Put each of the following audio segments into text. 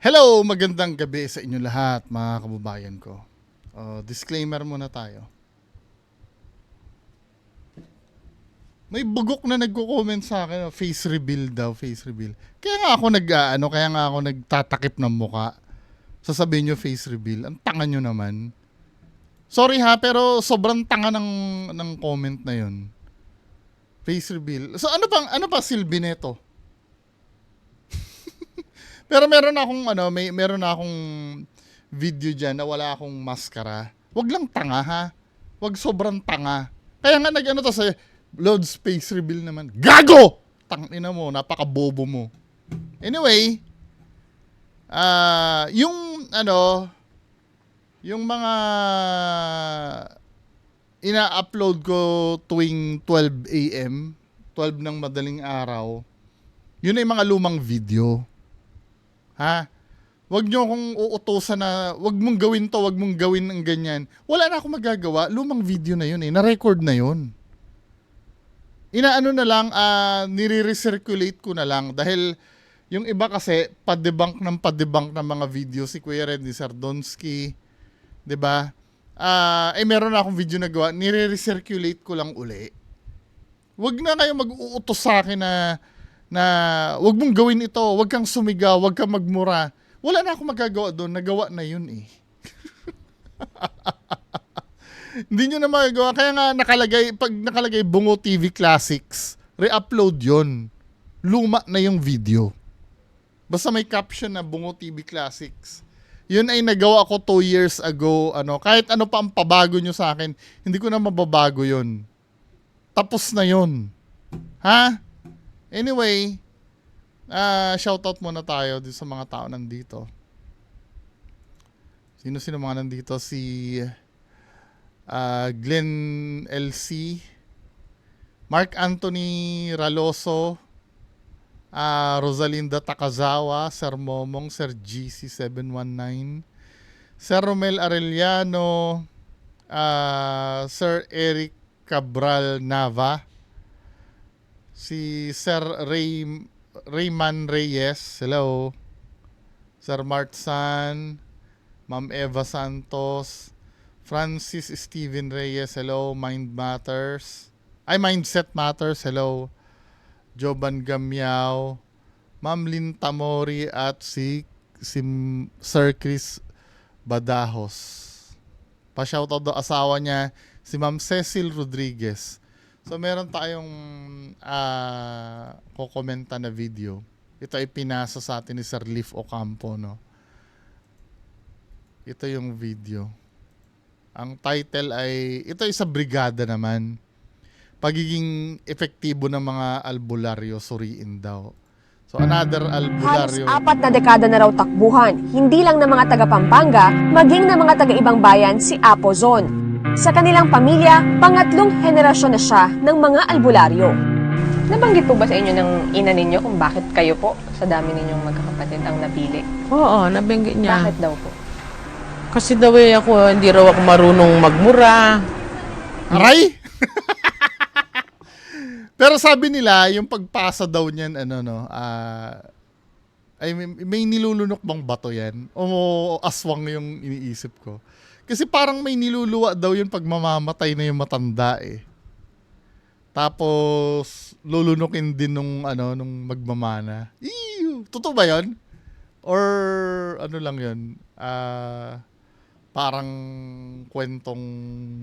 Hello, magandang gabi sa inyo lahat, mga kababayan ko. Disclaimer muna tayo. May bugok na nagko-comment sa akin, face reveal daw, face reveal. Kaya nga ako nagtatakip ng muka. Sasabihin nyo face reveal, ang tanga nyo naman. Sorry ha, pero sobrang tanga ng comment na yun. Face reveal. So ano pa silbi nito? Pero meron akong video diyan na wala akong maskara. Wag lang tanga ha. Wag sobrang tanga. Kaya nga to sa load space reveal naman. Gago! Tangina mo, napaka-bobo mo. Anyway, yung mga ina-upload ko tuwing 12 AM, 12 ng madaling araw, yun ay mga lumang video. Ha? Wag nyo akong uutosan na wag mong gawin to, wag mong gawin ng ganyan. Wala na akong magagawa. Lumang video na yun eh. Na-record na yun. Nire-recirculate ko na lang dahil yung iba kasi pa-debunk ng mga video si Kuya Randy Sardonsky, 'di ba? Meron na akong video na gawa, nire-recirculate ko lang uli. Wag na kayo mag-uutos sa akin na wag mong gawin ito, wag kang sumigaw, wag kang magmura. Wala na akong magagawa doon, nagawa na yun eh. Hindi nyo na magagawa, kaya nga pag nakalagay Bungo TV Classics, re-upload yun. Luma na yung video. Basta may caption na Bungo TV Classics. Yun ay nagawa ko 2 years ago, kahit ano pa ang pabago nyo sa akin, hindi ko na mababago yun. Tapos na yun. Ha? Anyway, shoutout muna tayo sa mga tao nandito. Sino mga nandito? Si Glenn LC, Mark Anthony Raloso, Rosalinda Takazawa, Sir Momong, Sir GC719, Sir Romel Arellano, Sir Eric Cabral Nava, si Sir Rayman Reyes, hello. Sir Mart San, Ma'am Eva Santos, Francis Steven Reyes, hello. Mindset Matters, hello. Joban Gamyao, Ma'am Lynn Tamori at si Sir Chris Badajos. Pa-shoutout daw asawa niya, si Ma'am Cecil Rodriguez. So meron tayong kokomenta na video. Ito ay pinasa sa atin ni Sir Leaf Ocampo, no? Ito yung video. Ang title ay, ito ay sa brigada naman. Pagiging epektibo ng mga albularyo, suriin daw. So another albularyo. Halos 4 na dekada na raw takbuhan, hindi lang ng mga taga Pampanga, maging ng mga taga-ibang bayan si Apo Zon. Sa kanilang pamilya, pangatlong henerasyon na siya ng mga albularyo. Nabanggit po ba sa inyo ng ina ninyo kung bakit kayo po sa dami ninyong magkakapatid ang napili? Oo, nabanggit niya. Bakit daw po? Kasi daw hindi raw ako marunong magmura. Aray! Pero sabi nila, yung pagpasa daw niyan, may nilulunok bang bato yan? O aswang yung iniisip ko? Kasi parang may niluluwa daw yun pag mamamatay na yung matanda eh. Tapos, lulunukin din nung magmamana. Ew! Totoo ba yun? Or ano lang yun? Parang kwentong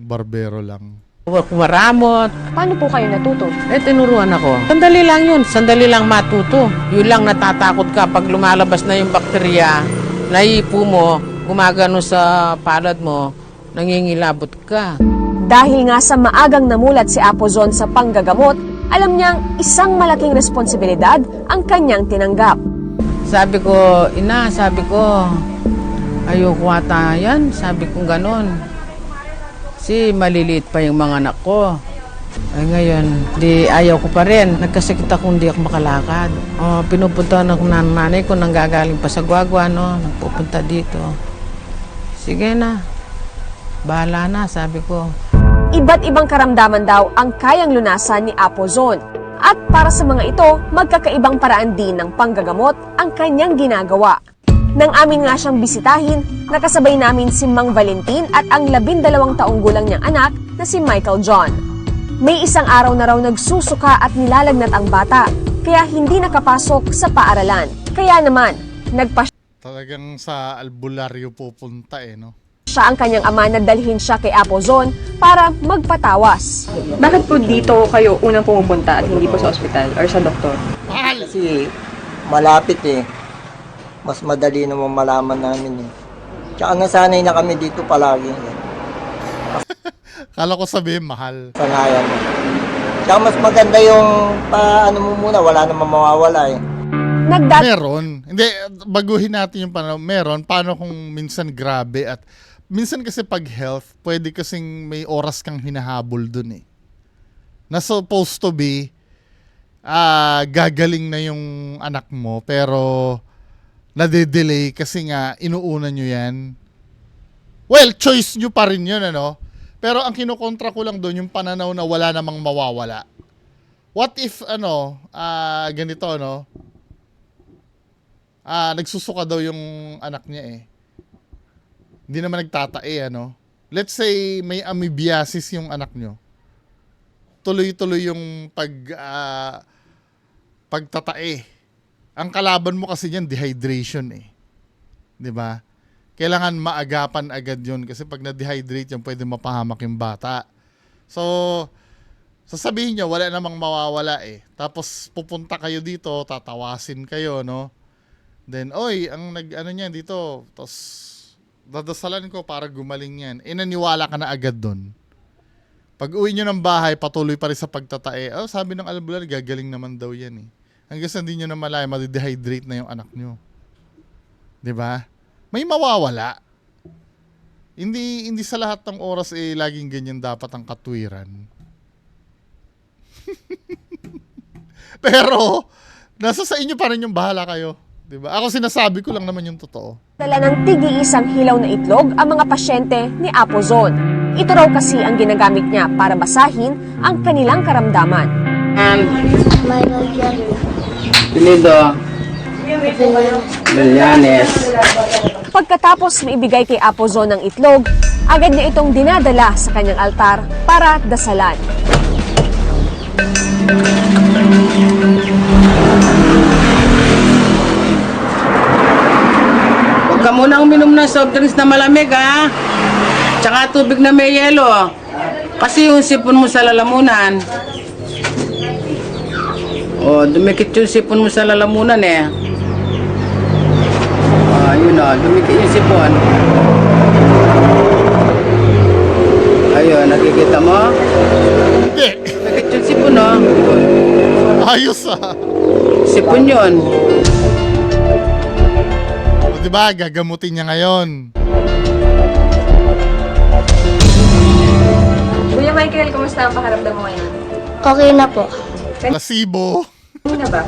barbero lang. Kumaramot. Paano po kayo natuto? Tinuruan ako. Sandali lang yun. Sandali lang matuto. Yun lang natatakot ka pag lumalabas na yung bakterya, naiipo mo, gumagano sa palad mo, nangingilabot ka. Dahil nga sa maagang namulat si Apo Zon sa panggagamot, alam niyang isang malaking responsibilidad ang kanyang tinanggap. Sabi ko, ina, ayoko ata yan. Sabi ko ganon. Si maliliit pa yung mga anak ko. Ay ngayon, ayaw ko pa rin. Nagkasakit ako, hindi ako makalakad. Pinupunta ng nanay ko, nanggagaling pa sa Guagua, nagpupunta dito. Sige na, bahala na, sabi ko. Iba't ibang karamdaman daw ang kayang lunasan ni Apo Zon. At para sa mga ito, magkakaibang paraan din ng panggagamot ang kanyang ginagawa. Nang amin nga siyang bisitahin, nakasabay namin si Mang Valentin at ang 12 taong gulang niyang anak na si Michael John. May isang araw na raw nagsusuka at nilalagnat ang bata, kaya hindi nakapasok sa paaralan. Kaya naman, nagpa Talagang sa albularyo pupunta no? siya ang kanyang ama na dalhin siya kay Apo Zon para magpatawas. Bakit po dito kayo unang pumupunta at hindi po sa ospital or sa doktor? Mahal! Kasi malapit eh. Mas madali naman malaman namin eh. Tsaka nasanay na kami dito palagi. Kala ko sabihin mahal. Sanayan mo. Tsaka mas maganda yung paano mo muna, wala namang mawawala eh. Meron. Hindi, baguhin natin yung panahon. Meron. Paano kung minsan grabe at minsan kasi pag health, pwede kasing may oras kang hinahabol dun eh. Na supposed to be, gagaling na yung anak mo, pero nade-delay kasi nga inuuna nyo yan. Well, choice nyo pa rin yun, ano? Pero ang kinukontra ko lang doon, yung pananaw na wala namang mawawala. What if, ganito, no? Nagsusuka daw yung anak niya eh. Hindi naman nagtatae, ano? Let's say may amoebiasis yung anak nyo. Tuloy-tuloy yung pagtatae. Ang kalaban mo kasi niyan, dehydration eh. 'Di ba? Kailangan maagapan agad yun kasi pag na-dehydrate yan, pwede mapahamak yung bata. So, sasabihin niyo, wala namang mawawala eh. Tapos, pupunta kayo dito, tatawasin kayo, no? Then, oy, ang niyan dito, tapos, dadasalan ko para gumaling yan. Naniwala ka na agad dun. Pag uwi nyo ng bahay, patuloy pa rin sa pagtatae. Oh, sabi ng albular, gagaling naman daw yan eh. Hanggang sa hindi nyo na malaya, madidehydrate na yung anak nyo. 'Di ba? May mawawala. Hindi sa lahat ng oras laging ganyan dapat ang katwiran. Pero nasa sa inyo pa rin yung bahala kayo, 'di ba? Ako sinasabi ko lang naman yung totoo. Dala ng tig-iisang hilaw na itlog ang mga pasyente ni Apo Zon. Ito raw kasi ang ginagamit niya para basahin ang kanilang karamdaman. Pinido. Villanes. Pagkatapos maibigay kay Apo Zon ang itlog, agad niya itong dinadala sa kanyang altar para dasalan. Huwag ka munang uminom ng soft drinks na malamig, ha? Tsaka tubig na may yelo. Kasi yung sipon mo sa lalamunan. Oh, dumikit yung sipon mo sa lalamunan eh. Yun o, dumikit yung sipon. Ayun, nakikita mo? Hindi. Dumikit yung sipon o. Ayos ah. Sipon yun. O, 'di ba? Gagamutin niya ngayon. Kuya Michael, kumusta ang pakiramdam mo ngayon? Okay na po. Placebo. Ano na ba?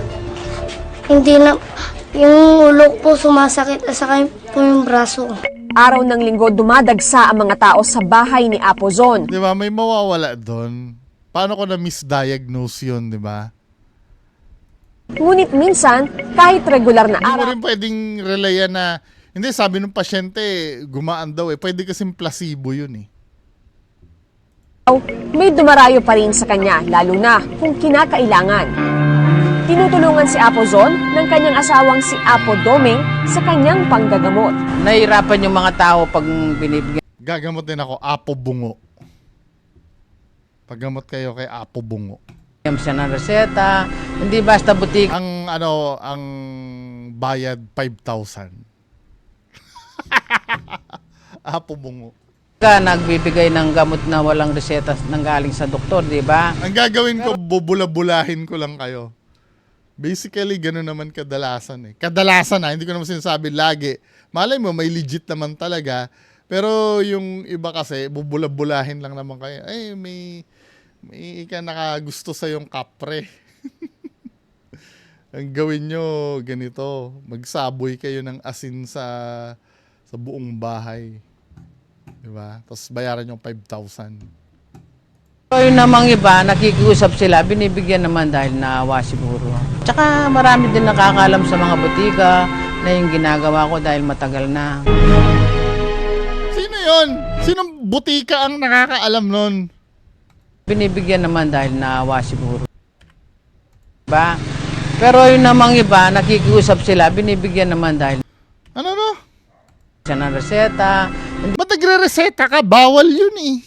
Hindi na, yung ulo po sumasakit at saka po yung braso. Araw ng linggo dumadagsa ang mga tao sa bahay ni Apo Zon. 'Di ba? May mawawala doon. Paano ko na misdiagnose 'yun, 'di ba? Ngunit minsan, kahit regular na Hindi mo araw, rin pwedeng relayan na, hindi, sabi ng pasyente, gumaan daw eh. Pwede kasing placebo 'yun eh. may dumarayo pa rin sa kanya, lalo na kung kinakailangan. Tinutulungan si Apo Zon ng kanyang asawang si Apo Doming sa kanyang panggagamot. Nahihirapan yung mga tao pag binibigyan Gagamot din ako, Apo Bungo. Paggamot kayo kay Apo Bungo. siya ng reseta. Hindi basta butik. Ang bayad 5,000. Apo Bungo. Ka nagbibigay ng gamot na walang reseta nang galing sa doktor, di ba? Ang gagawin ko, bubula-bulahin ko lang kayo. Basically, gano'n naman kadalasan eh. Kadalasan hindi ko naman sinasabi lagi. Malay mo, may legit naman talaga. Pero yung iba kasi, bubula-bulahin lang naman kayo. Ay, may ika nakagusto sa yung kapre. Ang gawin nyo, ganito. Magsaboy kayo ng asin sa buong bahay. Diba? Tapos bayaran yung 5,000. So yun namang iba, nakikiusap sila, binibigyan naman dahil naawa siguro. Tsaka marami din nakakaalam sa mga butika na yung ginagawa ko dahil matagal na. Sino yon? Sinong butika ang nakakaalam nun? Binibigyan naman dahil naawa siguro. Diba? Pero yun namang iba, nakikiusap sila, binibigyan naman dahil Ano no? siya ng reseta. Ba't nagre-reseta ka? Bawal yun eh.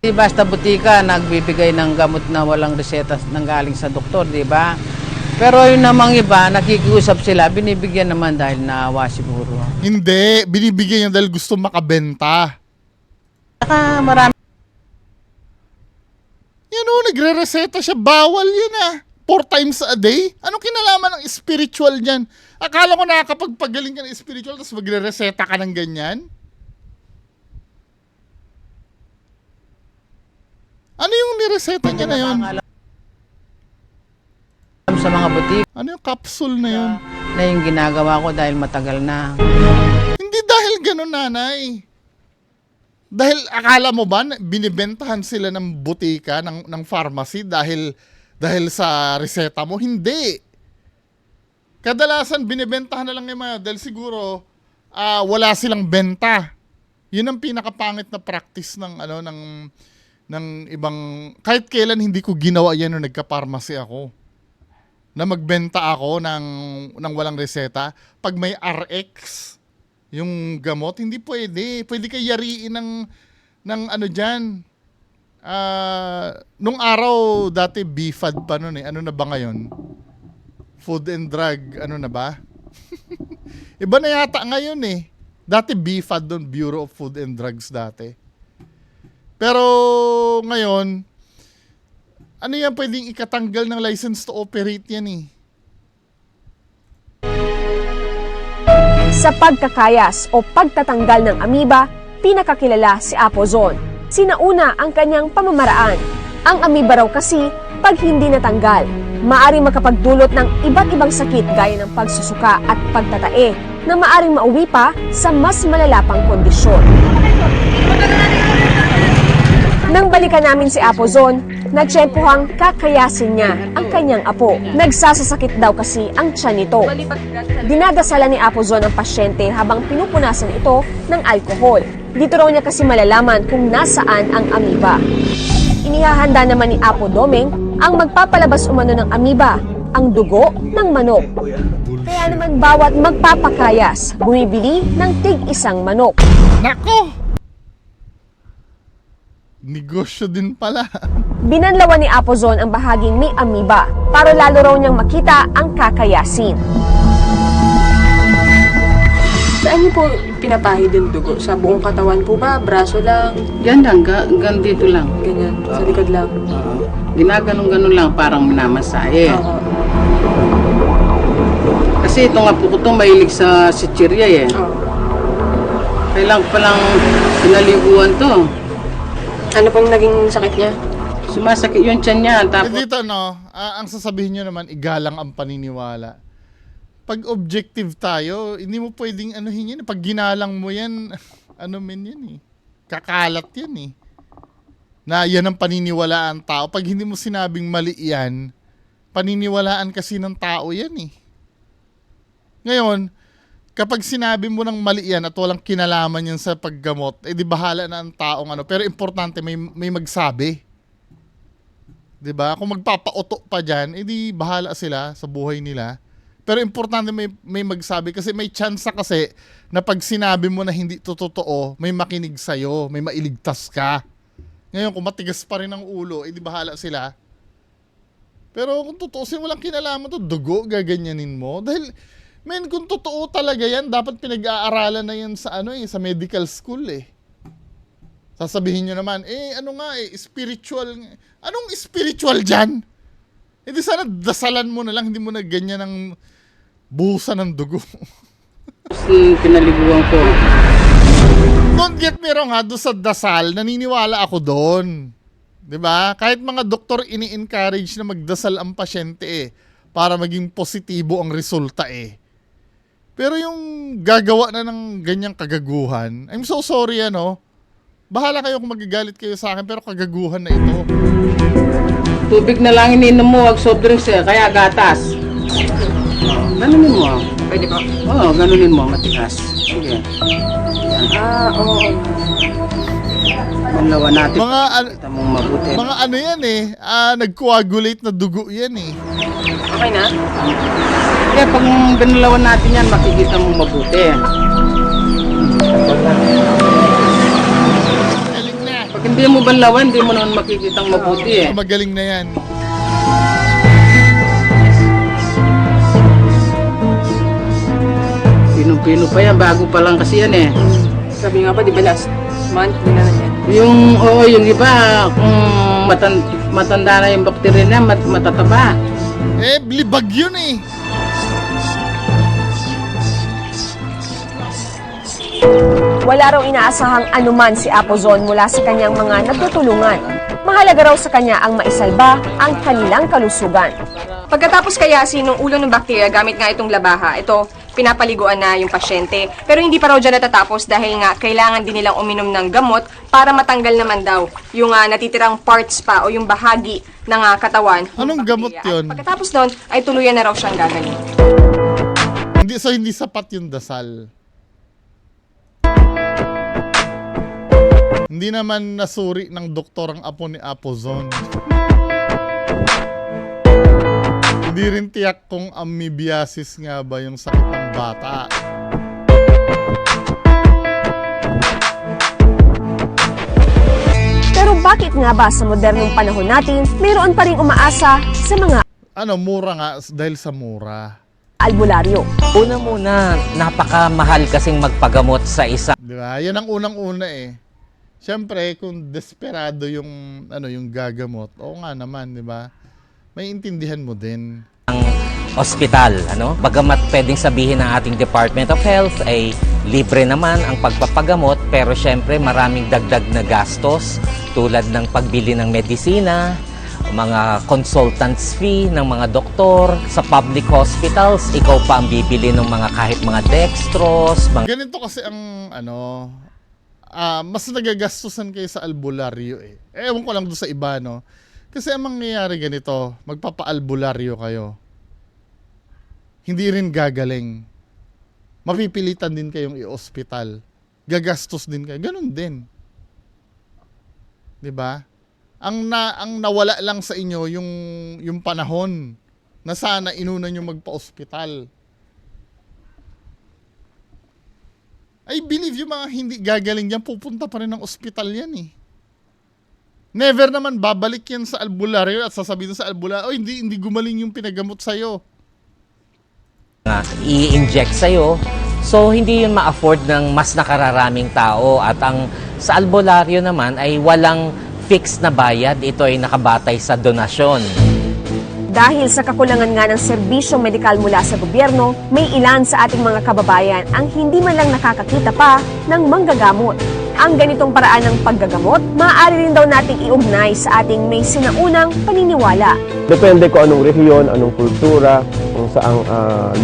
Di basta butika nagbibigay ng gamot na walang reseta nang galing sa doktor, di ba? Pero yun namang iba, nakikiusap sila, binibigyan naman dahil naawa siguro. Hindi, binibigyan niya dahil gusto makabenta. Tsaka marami Yan o, nagre-reseta siya. Bawal yun ah. 4 times a day? Anong kinalaman ng spiritual niyan? Akala ko nakakapagpagaling ka ng spiritual tapos magre-reseta ka ng ganyan? Ano yung nireseta niya na yun? nakakaalam sa mga butika Ano yung capsule na yun? na yung ginagawa ko dahil matagal na. Hindi dahil ganun, nanay. Dahil akala mo ba binibentahan sila ng butika, ng pharmacy dahil sa reseta mo? Hindi. Kadalasan binibentahan na lang yung mga dahil siguro wala silang benta. Yun ang pinakapangit na practice ng ibang, kahit kailan hindi ko ginawa yan nung nagka-pharmacy ako. Na magbenta ako ng walang reseta. Pag may RX, yung gamot, hindi pwede. Pwede kayo yariin ng ano dyan. Nung araw, dati BFAD pa nun eh. Ano na ba ngayon? Food and Drug, ano na ba? Iba na yata ngayon eh. Dati BFAD doon, Bureau of Food and Drugs dati. Pero ngayon, ano yan pwedeng ikatanggal ng license to operate yan eh. Sa pagkakayas o pagtatanggal ng amoeba, pinakakilala si Apozon. Sinauna ang kanyang pamamaraan. Ang amoeba raw kasi, pag hindi natanggal, maaring makapagdulot ng iba't ibang sakit gaya ng pagsusuka at pagtatae na maaring mauwi pa sa mas malalapang kondisyon. Nang balikan namin si Apozon, natsyempohang kakayasin niya ang kanyang apo. Nagsasasakit daw kasi ang tiyan nito. Dinadasalan ni Apozon ang pasyente habang pinupunasan ito ng alkohol. Dito raw niya kasi malalaman kung nasaan ang amoeba. Inihahanda naman ni Apo Domeng ang magpapalabas umano ng amoeba, ang dugo ng manok. Kaya naman bawat magpapakayas, bumibili ng tig-isang manok. Nako! Negosyo din pala. Binanlawan ni Apozon ang bahaging may amoeba para lalo raw niyang makita ang kakayasin. Saan niyo po pinapahid yung dugo? Sa buong katawan po ba? Braso lang? Yan lang, hanggang dito lang. Ganyan, sa likod lang. Ginaganon-ganon lang, parang minamasahe. Oo. Kasi ito nga po ko mahilig sa sitsirya eh. Oo. Kailang palang pinaliguan to. Ano pong naging sakit niya? Sumasakit yung tiyan niya. Eh Tapos dito no, ang sasabihin nyo naman, igalang ang paniniwala. Pag objective tayo, hindi mo pwedeng anuhin yan. Pag ginalang mo yan, ano men yan eh. Kakalat yan eh. Na yan ang paniniwalaan tao. Pag hindi mo sinabing mali yan, paniniwalaan kasi ng tao yan eh. Ngayon, kapag sinabi mo ng mali yan at walang kinalaman yan sa paggamot, eh di bahala na ang taong ano. Pero importante may magsabi. 'Di ba? Kung magpapauto pa diyan, eh di bahala sila sa buhay nila. Pero importante may magsabi kasi may chance kasi na pag sinabi mo na hindi to totoo, may makinig sa'yo, may mailigtas ka. Ngayon, kung matigas pa rin ang ulo, eh di bahala sila. Pero kung totoo sila, walang kinalaman to, dugo, gaganyanin mo. Dahil, men, kung totoo talaga yan, dapat pinag-aaralan na yan sa sa medical school eh. Sasabihin nyo naman, spiritual. Anong spiritual dyan? Hindi sana dasalan mo na lang, hindi mo na ganyan ng buhusan ng dugo. pinaliguan ko. Don't get me wrong ha, doon sa dasal, naniniwala ako doon. 'Di ba? Kahit mga doktor ini-encourage na magdasal ang pasyente para maging positibo ang resulta Pero yung gagawa na ng ganyang kagaguhan, I'm so sorry Bahala kayo kung magagalit kayo sa akin, pero kagaguhan na ito. Tubig na lang ininom mo, wag soft drinks eh, kaya gatas. Ganunin mo. Pwede po. Oo, ganunin mo, matigas. Sige. Oo. Manlawan natin. Mga, Kita mong mabuti. mga ano yan eh, nag-coagulate na dugo yan eh. Okay na? Kaya pag binalawan natin yan, makikita mong mabuti. Magaling na. Pag hindi mo banlawan, hindi mo naman makikitang mabuti eh. Magaling na yan. Pino-pino pa yan, bago pa lang kasi yan eh. Sabi nga pa, di ba last month, ginanan yan. Yung iba, kung matanda na yung bakterya na, matataba. Eh, libag yun eh. Wala raw inaasahang anuman si Apozon mula sa kanyang mga nagtutulungan. Mahalaga raw sa kanya ang maisalba ang kanilang kalusugan. Pagkatapos kayasin ng ulo ng bakterya gamit nga itong labaha, ito, pinapaliguan na yung pasyente. Pero hindi pa raw dyan natatapos dahil nga kailangan din nilang uminom ng gamot para matanggal naman daw yung natitirang parts pa o yung bahagi ng katawan. ng Anong bakterya. gamot yun? At pagkatapos doon, ay tuluyan na raw siyang gagaling. Hindi sapat yung dasal. Hindi naman nasuri ng doktor ang apo ni Apozon. Hindi rin tiyak kung amoebiasis nga ba yung sakit ng bata. Pero bakit nga ba sa modernong panahon natin, mayroon pa rin umaasa sa mga Mura nga dahil sa mura. albularyo? Una muna, napakamahal kasing magpagamot sa isa. Di ba? Yan ang unang-una eh. Siyempre, kung desperado yung yung gagamot, oo nga naman, di ba? May intindihan mo din. Ospital, Bagamat pwedeng sabihin ng ating Department of Health ay libre naman ang pagpapagamot, pero syempre maraming dagdag na gastos tulad ng pagbili ng medisina, mga consultants fee ng mga doktor. Sa public hospitals, ikaw pa ang bibili ng mga kahit mga dextrose, Ganito kasi ang mas nagagastusan kayo sa albularyo eh. Ewan ko lang doon sa iba, no? Kasi ang mangyayari ganito, magpapa-albularyo kayo. Hindi rin gagaling. Mapipilitan din kayong i-hospital. Gagastos din kayo. Ganun din. 'Di ba? Ang nawala lang sa inyo yung panahon na sana inuna nyo magpa-hospital. I believe yung mga hindi gagaling diyan pupunta pa rin ng ospital yan eh. Never naman babalik yan sa albularyo at sasabihin sa albularyo, oh, hindi gumaling yung pinagamot sa'yo. i-inject sa'yo. So, hindi yun ma-afford ng mas nakararaming tao. At sa albularyo naman ay walang fixed na bayad. Ito ay nakabatay sa donasyon. Dahil sa kakulangan nga ng serbisyong medikal mula sa gobyerno, may ilan sa ating mga kababayan ang hindi man lang nakakakita pa ng manggagamot. Ang ganitong paraan ng paggagamot, maaari rin daw nating iugnay sa ating may sinaunang paniniwala. Depende kung anong rehiyon, anong kultura, kung saang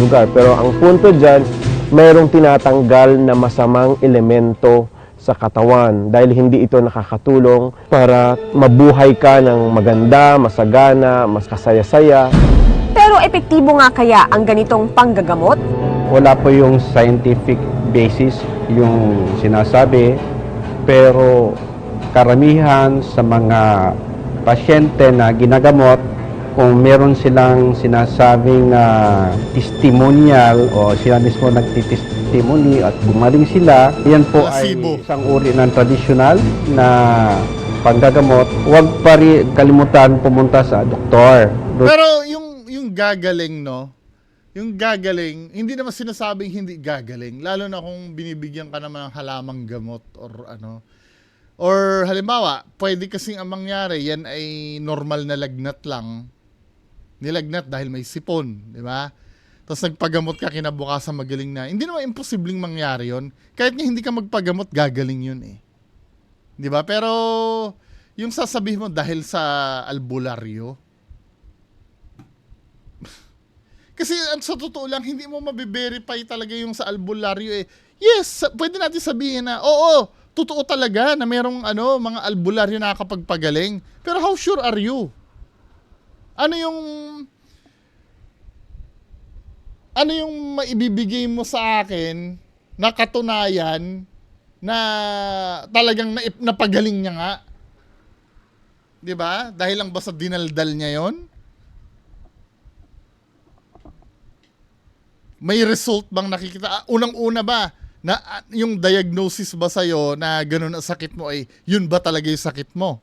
lugar. Pero ang punto dyan, mayroong tinatanggal na masamang elemento sa katawan dahil hindi ito nakakatulong para mabuhay ka ng maganda, masagana, mas kasaya-saya. Pero epektibo nga kaya ang ganitong panggagamot? Wala po yung scientific basis yung sinasabi, pero karamihan sa mga pasyente na ginagamot, kung meron silang sinasabing testimonial o sila mismo nagtitestimony at gumaling sila, yan po Placebo. ay isang uri ng tradisyonal na panggagamot. Huwag pa rin kalimutan pumunta sa doktor. Pero yung gagaling, no? Yung gagaling, hindi naman sinasabing hindi gagaling. Lalo na kung binibigyan ka naman ng halamang gamot or ano. Or halimbawa, pwede kasing ang mangyari, yan ay normal na lagnat lang. Nilagnat dahil may sipon, di ba? Tapos nagpagamot ka, kinabukasan magaling na. Hindi naman imposibleng mangyari yon. Kahit nga hindi ka magpagamot, gagaling yun eh. Di ba? Pero yung sasabihin mo dahil sa albularyo, kasi sa totoo lang, hindi mo mabiverify talaga yung sa albularyo eh. Yes, pwede natin sabihin na, oo, totoo talaga na merong mga albularyo na nakakapagpagaling. Pero how sure are you? Ano yung maibibigay mo sa akin na katunayan na talagang napagaling niya nga? 'Di ba? Dahil lang ba sa dinaldal niya 'yon? May result bang nakikita? Unang-una ba na yung diagnosis ba sa'yo na ganun ang sakit mo ay yun ba talaga yung sakit mo?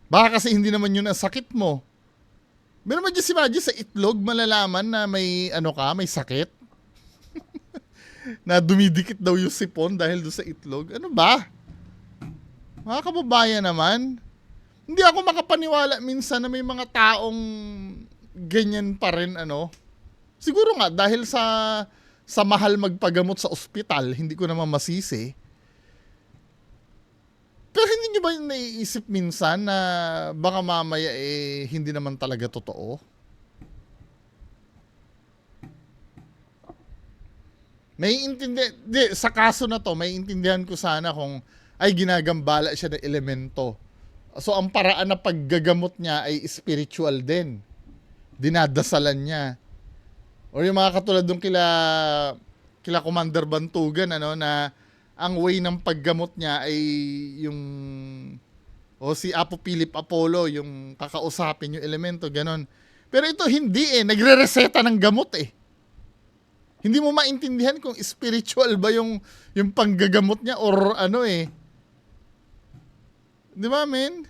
Baka kasi hindi naman yun ang sakit mo. Meron mo just imagine sa itlog malalaman na may may sakit? Na dumidikit daw yung sipon dahil doon sa itlog. Ano ba? Mga kababayan naman. Hindi ako makapaniwala minsan na may mga taong ganyan pa rin Siguro nga dahil sa mahal magpagamot sa ospital, hindi ko naman masisi. Pero hindi nyo ba naiisip minsan na baka mamaya hindi naman talaga totoo? Sa kaso na to, may intindihan ko sana kung ay ginagambala siya ng elemento. So ang paraan na paggagamot niya ay spiritual din. Dinadasalan niya. O yung mga katulad nung kila Commander Bantugan na ang way ng paggamot niya ay yung si Apo Philip Apollo yung kakausapin yung elemento ganon. Pero ito hindi nagrereseta ng gamot Hindi mo maintindihan kung spiritual ba yung panggagamot niya or Di ba, men?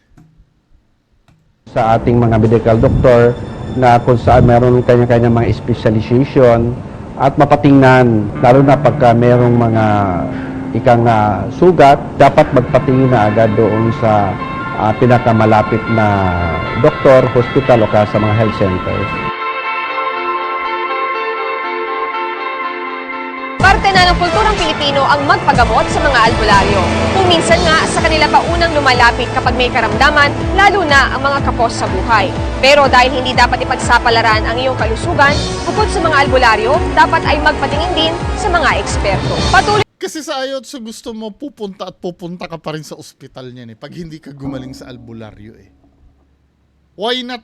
Sa ating mga medical doctor na kung saan meron kanya-kanya mga specialization at mapatingnan, lalo na pagka merong mga sugat, dapat magpatingin na agad doon sa pinakamalapit na doktor, hospital o sa mga health centers. Parte na ng kulturang Pilipino ang magpagamot sa mga albularyo. Kung minsan nga sa kanila pa unang lumalapit kapag may karamdaman, lalo na ang mga kapos sa buhay. Pero dahil hindi dapat ipagsapalaran ang iyong kalusugan, bukod sa mga albularyo, dapat ay magpatingin din sa mga eksperto. Patuloy Kasi sa ayot sa gusto mo pupunta ka pa rin sa ospital niyan pag hindi ka gumaling sa albularyo Why not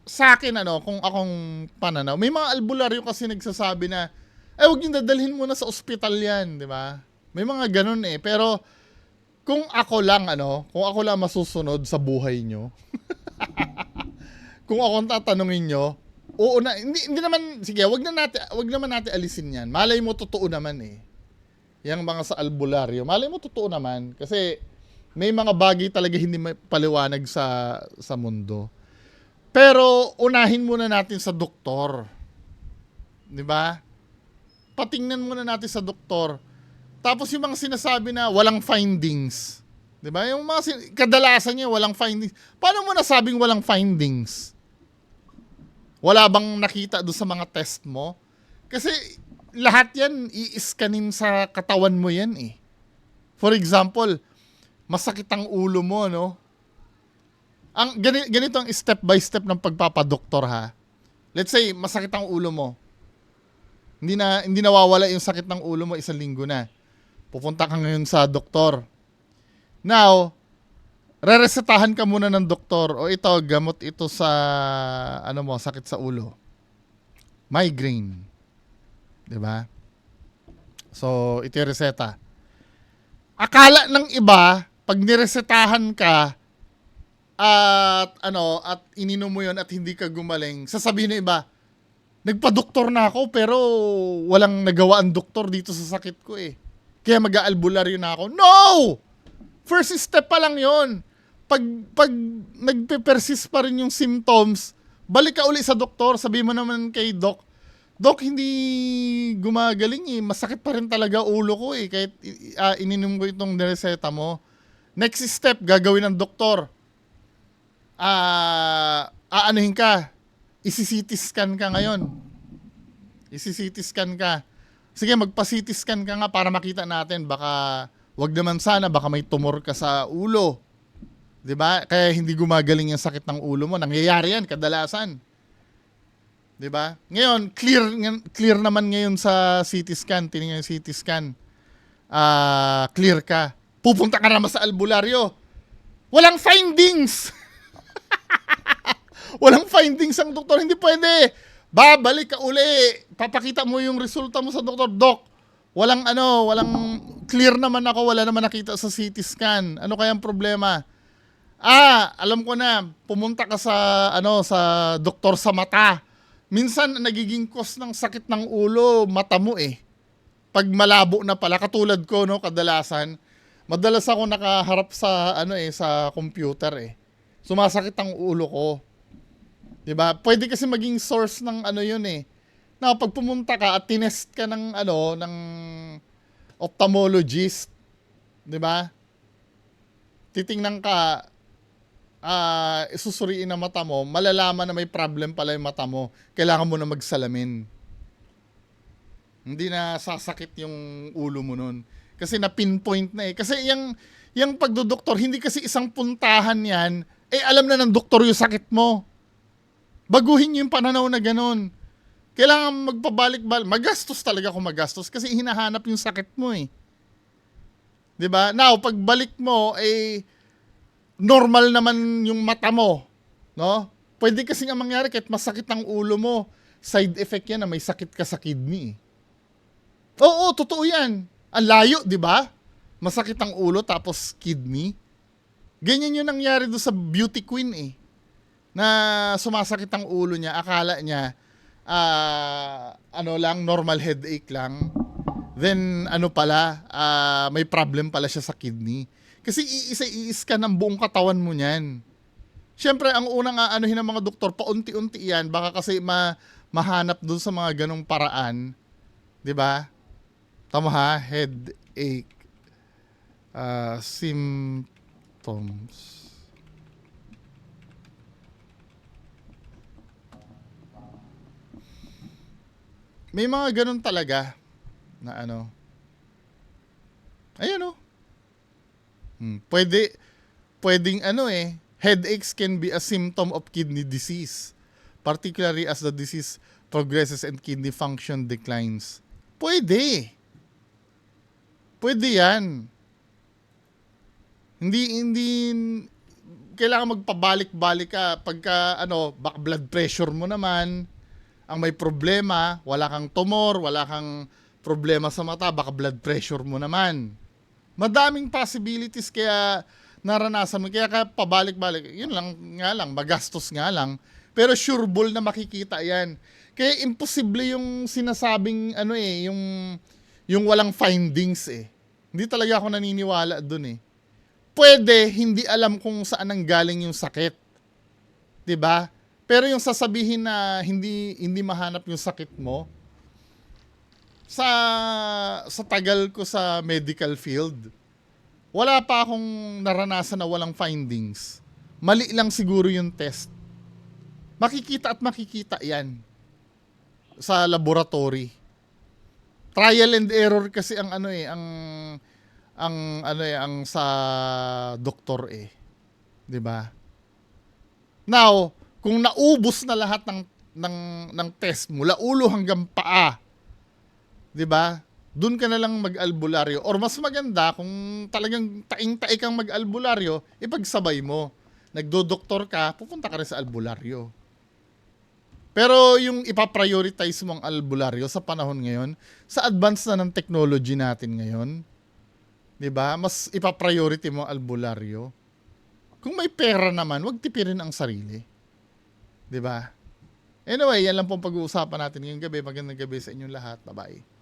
sa akin kung akong pananaw, may mga albularyo kasi nagsasabi na huwag niyo dadalhin muna sa ospital yan, di ba? May mga ganun pero kung ako lang masusunod sa buhay nyo, kung ako tatanungin nyo, oo na, hindi naman, sige, wag naman natin alisin yan. Malay mo totoo naman Yang mga sa albularyo, malay mo totoo naman kasi may mga bagay talaga hindi paliwanag sa mundo. Pero unahin muna natin sa doktor. 'Di ba? Patingnan muna natin sa doktor. Tapos yung mga sinasabi na walang findings. 'Di ba? Yung mga kadalasan niya walang findings. Paano mo nasabing walang findings? Wala bang nakita doon sa mga test mo? Kasi lahat yan, i-scanin sa katawan mo yan For example, masakit ang ulo mo, Ganito ang step by step ng pagpapadoktor, ha? Let's say, masakit ang ulo mo. Hindi nawawala yung sakit ng ulo mo 1 linggo na. Pupunta ka ngayon sa doktor. Now, reresetahan ka muna ng doktor. O ito, gamot ito sa, sakit sa ulo. Migraine. Diba? So, ito yung reseta. Akala ng iba, pag niresetahan ka, at ininom mo yun at hindi ka gumaling, sasabihin ng iba, nagpa-doktor na ako pero walang nagawa ang doktor dito sa sakit ko Kaya mag-aalbularyo na ako. No! First step pa lang yon. Pag nagpe-persist pa rin yung symptoms, balik ka uli sa doktor, sabi mo naman kay Doc, hindi gumagaling masakit pa rin talaga ulo ko kahit ininom ko itong nireseta mo. Next step, gagawin ng doktor. Aanuhin ka. Isi-CT scan ka ngayon. Isi-CT scan ka. Sige, magpa-CT scan ka nga para makita natin. Baka, wag naman sana, baka may tumor ka sa ulo. 'Di ba? Kaya hindi gumagaling yung sakit ng ulo mo. Nangyayari yan kadalasan. 'Di ba? Ngayon, clear naman ngayon sa CT scan, tiningnan yung CT scan. clear ka. Pupunta ka naman sa albularyo. Walang findings. Walang findings ang doktor. Hindi pwede. Babalik ka uli. Papakita mo yung resulta mo sa doktor. Doc, walang clear naman ako. Wala naman nakita sa CT scan. Ano kayang problema? Alam ko na. Pumunta ka sa doktor sa mata. Minsan, nagiging cause ng sakit ng ulo, mata mo eh. Pag malabo na pala, katulad ko, no, kadalasan, madalas ako nakaharap sa sa computer eh. Sumasakit ang ulo ko. 'Di ba? Pwede kasi maging source ng yun eh. Na pag pumunta ka at tinest ka ng ng ophthalmologist, 'di ba? Titingnan ka, isusuriin ang mata mo, malalaman na may problem pala yung mata mo. Kailangan mo na magsalamin. Hindi na sasakit yung ulo mo nun. Kasi na-pinpoint na eh. Kasi yung pagdodoktor, hindi kasi isang puntahan yan, alam na ng doktor yung sakit mo. Baguhin nyo yung pananaw na ganun. Kailangan magpabalik-balik. Magastos talaga kung magastos kasi hinahanap yung sakit mo eh. 'Di ba? Now, pagbalik mo, normal naman yung mata mo. No? Pwede kasi nga mangyari kahit masakit ang ulo mo, side effect yan na may sakit ka sa kidney. Oo, totoo yan. Ang layo, di ba? Masakit ang ulo tapos kidney. Ganyan yung nangyari doon sa beauty queen eh. Na sumasakit ang ulo niya, akala niya, normal headache lang. Then, may problem pala siya sa kidney. Kasi i-scan ang buong katawan mo niyan. Siyempre, ang unang ng mga doktor, paunti-unti yan, baka kasi mahanap doon sa mga ganong paraan. Di ba? Tama ha? Headache. Symptoms. May mga ganon talaga na Ayan o. Pwedeng headaches can be a symptom of kidney disease, particularly as the disease progresses and kidney function declines. Pwede yan. Hindi kailangan magpabalik-balik ka pagka baka blood pressure mo naman ang may problema, wala kang tumor, wala kang problema sa mata, baka blood pressure mo naman. Madaming possibilities kaya naranasan mo, kaya pabalik-balik. Yun lang, magastos nga lang. Pero sureball na makikita yan. Kaya imposible yung sinasabing yung walang findings eh. Hindi talaga ako naniniwala dun eh. Pwede hindi alam kung saan nanggaling yung sakit. 'Di ba? Pero yung sasabihin na hindi mahanap yung sakit mo, sa tagal ko sa medical field, wala pa akong naranasan na walang findings. Mali lang siguro yung test. Makikita at makikita yan sa laboratory. Trial and error kasi ang sa doktor eh. 'Di ba? Now, kung naubos na lahat ng test mula ulo hanggang paa, 'di ba? Doon ka na lang mag-albularyo, or mas maganda kung talagang taing-tae kang mag-albularyo, ipagsabay mo. Nagdo-doktor ka, pupunta ka rin sa albularyo. Pero yung ipaprioritize mo ang albularyo sa panahon ngayon, sa advance na ng technology natin ngayon, 'di ba? Mas ipapriority mo ang albularyo. Kung may pera naman, wag tipirin ang sarili. 'Di ba? Anyway, yan lang pong pag-uusapan natin ngayong gabi. Magandang gabi sa inyong lahat. Bye-bye.